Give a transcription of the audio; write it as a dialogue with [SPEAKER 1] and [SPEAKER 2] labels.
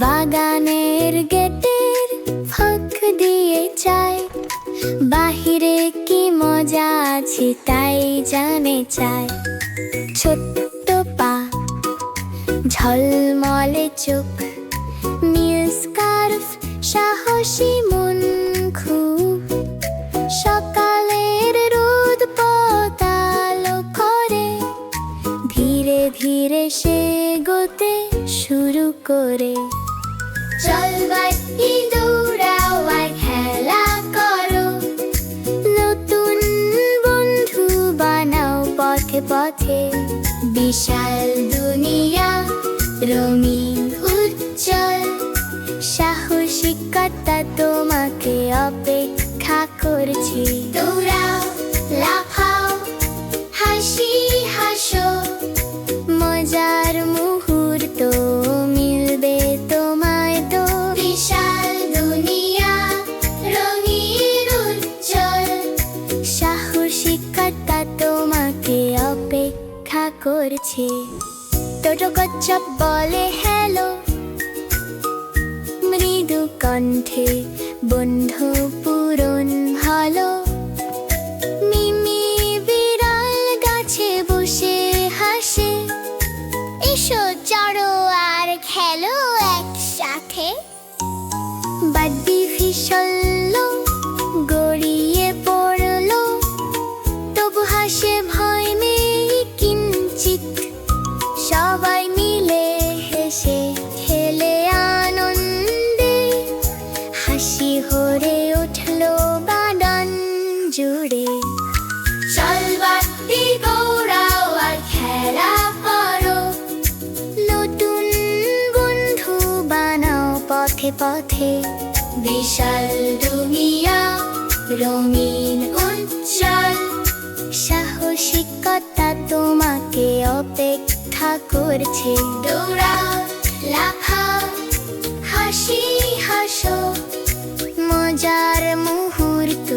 [SPEAKER 1] বাগানের গেটের ফাঁক দিয়ে চায়, বাহিরে কি মজা আছে তাই জানে চায়। ছোট্ট পা, ঝলমলে চোখ, নীল স্কার্ফ, সাহসী মন খুব। সকালের রোদ পথ আলো করে, ধীরে ধীরে সে এগোতে শুরু করে। চল বাড়ি দৌড়াও আর খেলা করো, নতুন বন্ধু বানাও পথে পথে। বিশাল দুনিয়া রঙিন উজ্জ্বল, সাহসিকতা তোমাকে অপেক্ষা করছে। দৌড়াও, লাফাও, হাসি হাসো, মজার মুহূর্ত মিলবে তোমায় তো। বিশাল দুনিয়া রঙিন উজ্জ্বল, সাহসিকতা তোমাকে অপেক্ষা করছে। টোটো কচ্ছপ বলে হ্যালো, মৃদু কণ্ঠে বন্ধু পূরণ হলো। মিমি বিড়াল গাছে বসে হাসে, এসো চড়ো আর খেলো একসাথে। বাদ্যি ফিসললো, গড়িয়ে পড়লো, তবু হাসে ভয় নেই কিঞ্চিত। সবাই মিলে হেসে খেলে আনন্দে, হাসি হরে উঠলো বাগান জুড়ে। চল বাড়ি দৌড়াও আর খেলা করো, নতুন বন্ধু বানাও পথে পথে। বিশাল দুনিয়া রঙিন উজ্জ্বল, সাহসিকতা তোমাকে অপেক্ষা করছে। দৌড়াও, লাফাও, হাসি হাসো, মজার মুহূর্ত